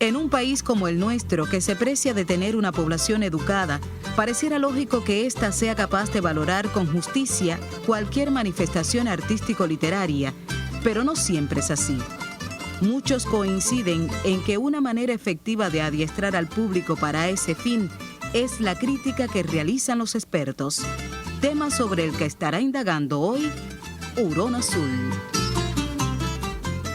En un país como el nuestro, que se precia de tener una población educada, pareciera lógico que ésta sea capaz de valorar con justicia cualquier manifestación artístico-literaria, pero no siempre es así. Muchos coinciden en que una manera efectiva de adiestrar al público para ese fin es la crítica que realizan los expertos, tema sobre el que estará indagando hoy Hurón Azul.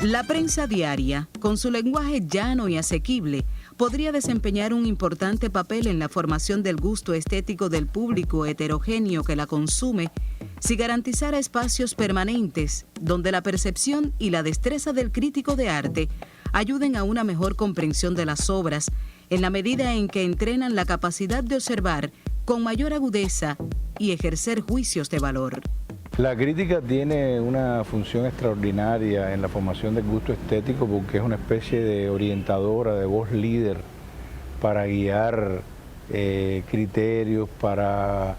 La prensa diaria, con su lenguaje llano y asequible, podría desempeñar un importante papel en la formación del gusto estético del público heterogéneo que la consume, si garantizara espacios permanentes donde la percepción y la destreza del crítico de arte ayuden a una mejor comprensión de las obras, en la medida en que entrenan la capacidad de observar con mayor agudeza y ejercer juicios de valor. La crítica tiene una función extraordinaria en la formación del gusto estético porque es una especie de orientadora, de voz líder para guiar criterios, para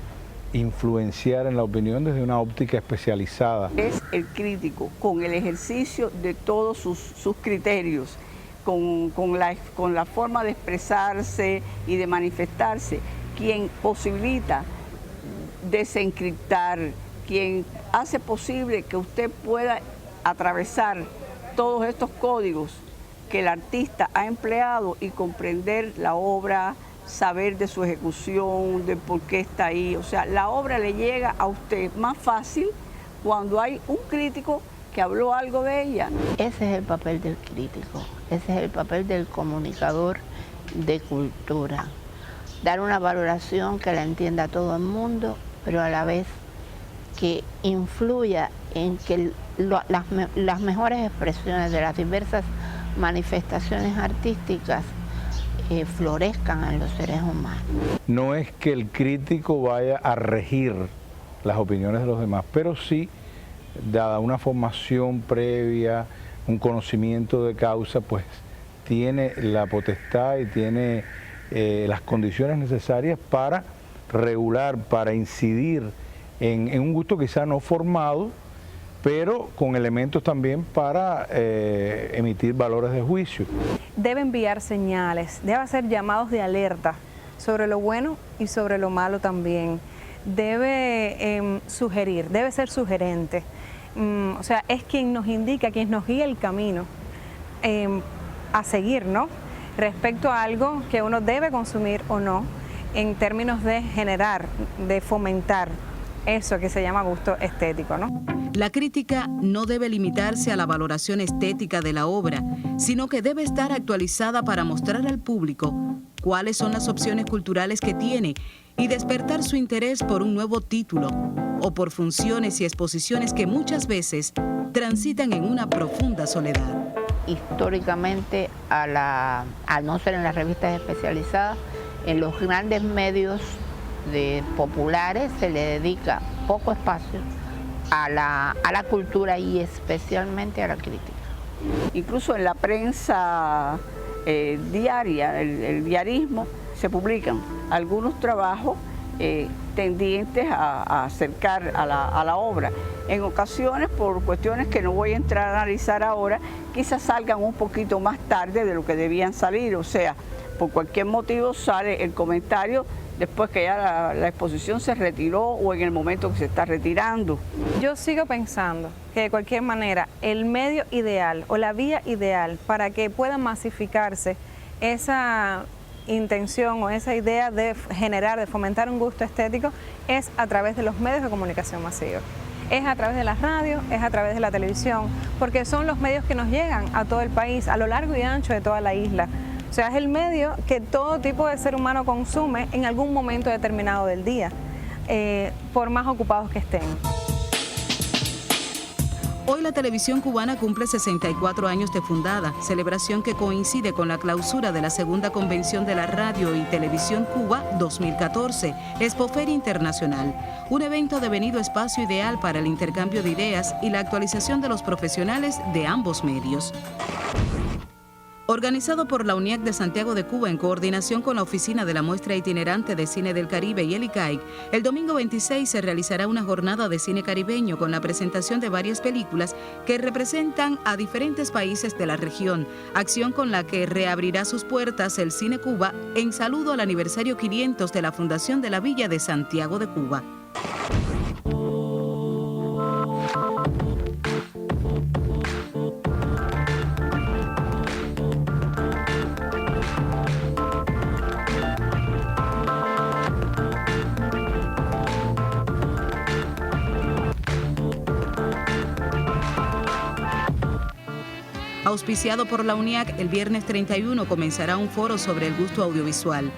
influenciar en la opinión desde una óptica especializada. Es el crítico con el ejercicio de todos sus criterios, con la forma de expresarse y de manifestarse, quien posibilita desencriptar, quien hace posible que usted pueda atravesar todos estos códigos que el artista ha empleado y comprender la obra, saber de su ejecución, de por qué está ahí. O sea, la obra le llega a usted más fácil cuando hay un crítico que habló algo de ella. Ese es el papel del crítico, ese es el papel del comunicador de cultura. Dar una valoración que la entienda todo el mundo, pero a la vez que influya en que las mejores expresiones de las diversas manifestaciones artísticas florezcan en los seres humanos. No es que el crítico vaya a regir las opiniones de los demás, pero sí, dada una formación previa, un conocimiento de causa, pues tiene la potestad y tiene las condiciones necesarias para regular, para incidir en un gusto quizá no formado, pero con elementos también para emitir valores de juicio. Debe enviar señales, debe hacer llamados de alerta sobre lo bueno y sobre lo malo también. Debe sugerir, debe ser sugerente. O sea, es quien nos indica, quien nos guía el camino a seguir, ¿no? Respecto a algo que uno debe consumir o no, en términos de generar, de fomentar eso que se llama gusto estético, ¿no? La crítica no debe limitarse a la valoración estética de la obra, sino que debe estar actualizada para mostrar al público cuáles son las opciones culturales que tiene y despertar su interés por un nuevo título o por funciones y exposiciones que muchas veces transitan en una profunda soledad. Históricamente, al no ser en las revistas especializadas, en los grandes medios populares se le dedica poco espacio a la cultura y especialmente a la crítica. Incluso en la prensa diaria, el diarismo, se publican algunos trabajos tendientes a acercar a la obra. En ocasiones, por cuestiones que no voy a entrar a analizar ahora, quizás salgan un poquito más tarde de lo que debían salir, o sea, por cualquier motivo sale el comentario después que ya la exposición se retiró o en el momento que se está retirando. Yo sigo pensando que de cualquier manera el medio ideal o la vía ideal para que pueda masificarse esa intención o esa idea de generar, de fomentar un gusto estético es a través de los medios de comunicación masivos. Es a través de la radio, es a través de la televisión, porque son los medios que nos llegan a todo el país, a lo largo y ancho de toda la isla. O sea, es el medio que todo tipo de ser humano consume en algún momento determinado del día, por más ocupados que estén. Hoy la televisión cubana cumple 64 años de fundada, celebración que coincide con la clausura de la segunda convención de la Radio y Televisión Cuba 2014, Expoferia Internacional, un evento devenido espacio ideal para el intercambio de ideas y la actualización de los profesionales de ambos medios. Organizado por la UNIAC de Santiago de Cuba en coordinación con la Oficina de la Muestra Itinerante de Cine del Caribe y el ICAIC, el domingo 26 se realizará una jornada de cine caribeño con la presentación de varias películas que representan a diferentes países de la región, acción con la que reabrirá sus puertas el Cine Cuba en saludo al aniversario 500 de la fundación de la Villa de Santiago de Cuba. Auspiciado por la UNIAC, el viernes 31 comenzará un foro sobre el gusto audiovisual.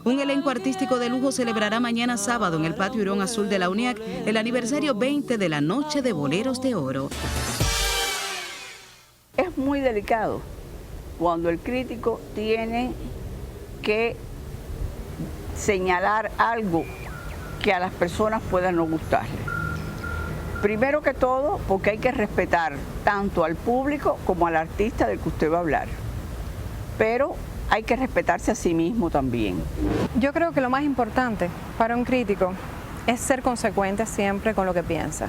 Un elenco artístico de lujo celebrará mañana sábado en el Patio Hurón Azul de la UNIAC el aniversario 20 de la Noche de Boleros de Oro. Es muy delicado cuando el crítico tiene que señalar algo que a las personas pueda no gustarle. Primero que todo, porque hay que respetar tanto al público como al artista del que usted va a hablar. Pero hay que respetarse a sí mismo también. Yo creo que lo más importante para un crítico es ser consecuente siempre con lo que piensa.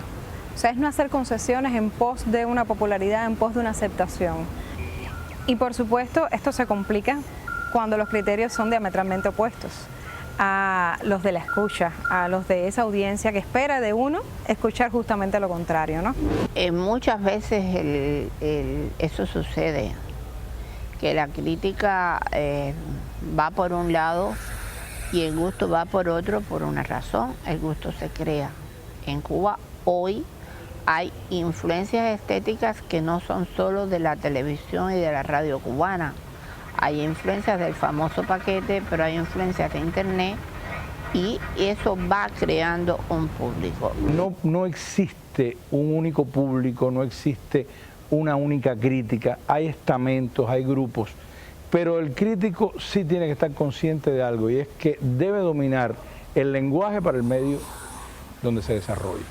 O sea, es no hacer concesiones en pos de una popularidad, en pos de una aceptación. Y por supuesto, esto se complica cuando los criterios son diametralmente opuestos a los de la escucha, a los de esa audiencia que espera de uno escuchar justamente lo contrario, ¿no? Muchas veces eso sucede, que la crítica va por un lado y el gusto va por otro por una razón. El gusto se crea. En Cuba hoy hay influencias estéticas que no son solo de la televisión y de la radio cubana. Hay influencias del famoso paquete, pero hay influencias de internet y eso va creando un público. No existe un único público, no existe una única crítica, hay estamentos, hay grupos, pero el crítico sí tiene que estar consciente de algo y es que debe dominar el lenguaje para el medio donde se desarrolla.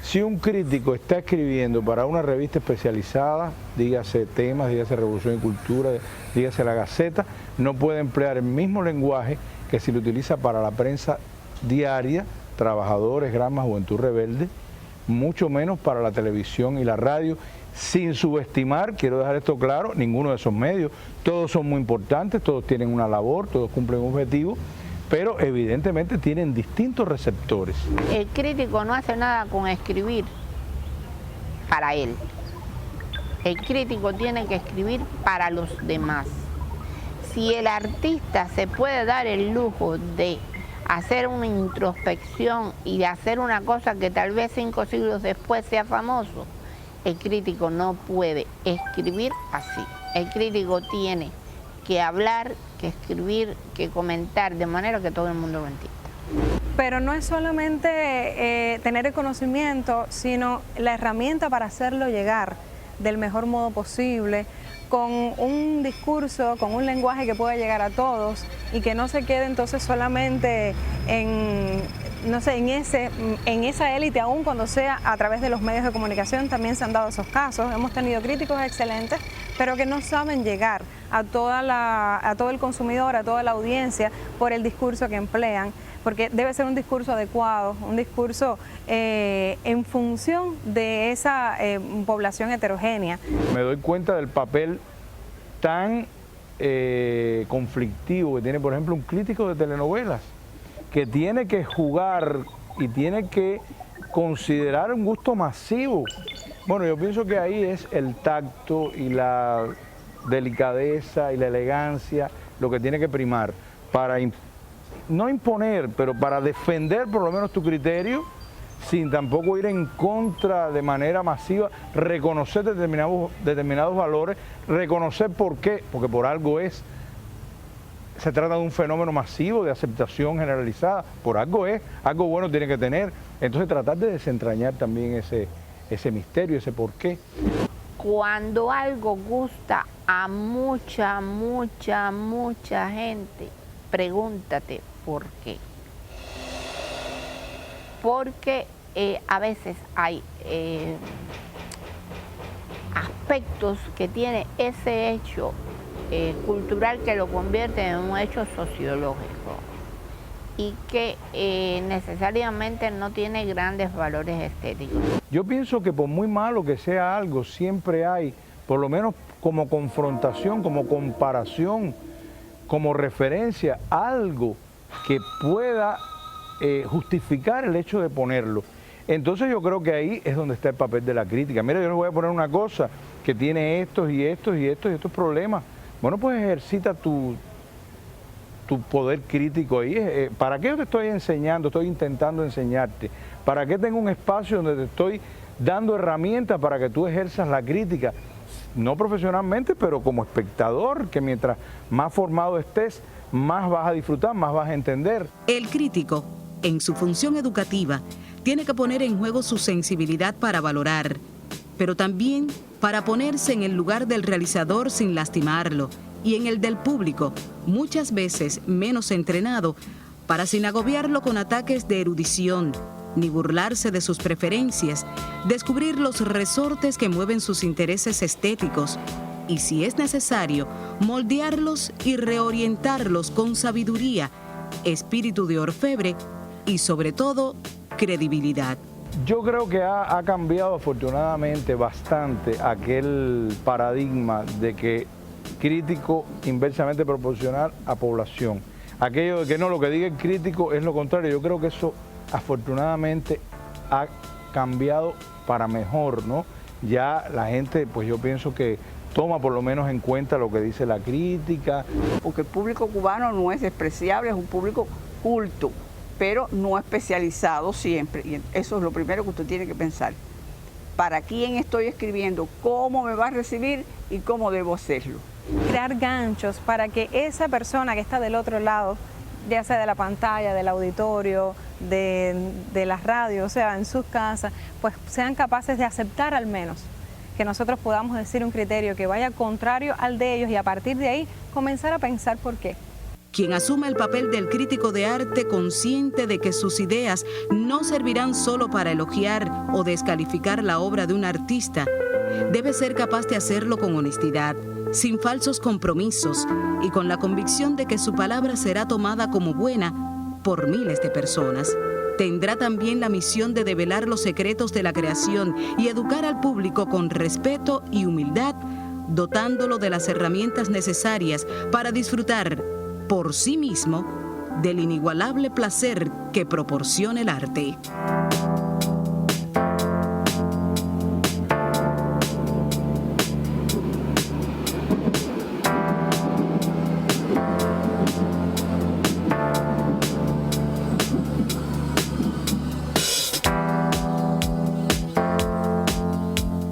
Si un crítico está escribiendo para una revista especializada, dígase Temas, dígase Revolución y Cultura, dígase La Gaceta, no puede emplear el mismo lenguaje que si lo utiliza para la prensa diaria, Trabajadores, Granma, Juventud Rebelde, mucho menos para la televisión y la radio, sin subestimar, quiero dejar esto claro, ninguno de esos medios. Todos son muy importantes, todos tienen una labor, todos cumplen un objetivo, pero evidentemente tienen distintos receptores. El crítico no hace nada con escribir para él. El crítico tiene que escribir para los demás. Si el artista se puede dar el lujo de hacer una introspección y de hacer una cosa que tal vez 5 siglos después sea famoso, el crítico no puede escribir así. El crítico tiene que hablar, que escribir, que comentar, de manera que todo el mundo lo entienda. Pero no es solamente tener el conocimiento, sino la herramienta para hacerlo llegar del mejor modo posible, con un discurso, con un lenguaje que pueda llegar a todos y que no se quede entonces solamente en esa élite, aún cuando sea a través de los medios de comunicación. También se han dado esos casos. Hemos tenido críticos excelentes, pero que no saben llegar a todo el consumidor, a toda la audiencia, por el discurso que emplean, porque debe ser un discurso adecuado, un discurso en función de esa población heterogénea. Me doy cuenta del papel tan conflictivo que tiene, por ejemplo, un crítico de telenovelas, que tiene que jugar y tiene que considerar un gusto masivo. Bueno, yo pienso que ahí es el tacto y la delicadeza y la elegancia lo que tiene que primar para no imponer, pero para defender por lo menos tu criterio, sin tampoco ir en contra de manera masiva, reconocer determinados valores, reconocer por qué, porque por algo se trata de un fenómeno masivo de aceptación generalizada, por algo algo bueno tiene que tener. Entonces tratar de desentrañar también ese misterio, ese por qué. Cuando algo gusta a mucha gente, pregúntate por qué. Porque a veces hay aspectos que tiene ese hecho cultural que lo convierte en un hecho sociológico y que necesariamente no tiene grandes valores estéticos. Yo pienso que por muy malo que sea algo, siempre hay, por lo menos como confrontación, como comparación, como referencia, algo que pueda justificar el hecho de ponerlo. Entonces yo creo que ahí es donde está el papel de la crítica. Mira, yo les voy a poner una cosa que tiene estos problemas. Bueno, pues ejercita tu poder crítico ahí. ¿Para qué yo te estoy enseñando? Estoy intentando enseñarte. ¿Para qué tengo un espacio donde te estoy dando herramientas para que tú ejerzas la crítica? No profesionalmente, pero como espectador, que mientras más formado estés, más vas a disfrutar, más vas a entender. El crítico, en su función educativa, tiene que poner en juego su sensibilidad para valorar, pero también para ponerse en el lugar del realizador sin lastimarlo, y en el del público, muchas veces menos entrenado, para sin agobiarlo con ataques de erudición, ni burlarse de sus preferencias, descubrir los resortes que mueven sus intereses estéticos y, si es necesario, moldearlos y reorientarlos con sabiduría, espíritu de orfebre y, sobre todo, credibilidad. Yo creo que ha cambiado afortunadamente bastante aquel paradigma de que crítico inversamente proporcional a población. Aquello de que no, lo que diga el crítico es lo contrario. Yo creo que eso afortunadamente ha cambiado para mejor, ¿no? Ya la gente, pues yo pienso que toma por lo menos en cuenta lo que dice la crítica. Porque el público cubano no es despreciable, es un público culto, pero no especializado siempre. Y eso es lo primero que usted tiene que pensar. ¿Para quién estoy escribiendo? ¿Cómo me va a recibir? ¿Y cómo debo hacerlo? Crear ganchos para que esa persona que está del otro lado, ya sea de la pantalla, del auditorio, de las radios, o sea, en sus casas, pues sean capaces de aceptar al menos que nosotros podamos decir un criterio que vaya contrario al de ellos y a partir de ahí comenzar a pensar por qué. Quien asuma el papel del crítico de arte consciente de que sus ideas no servirán solo para elogiar o descalificar la obra de un artista, debe ser capaz de hacerlo con honestidad, sin falsos compromisos y con la convicción de que su palabra será tomada como buena por miles de personas. Tendrá también la misión de develar los secretos de la creación y educar al público con respeto y humildad, dotándolo de las herramientas necesarias para disfrutar por sí mismo del inigualable placer que proporciona el arte.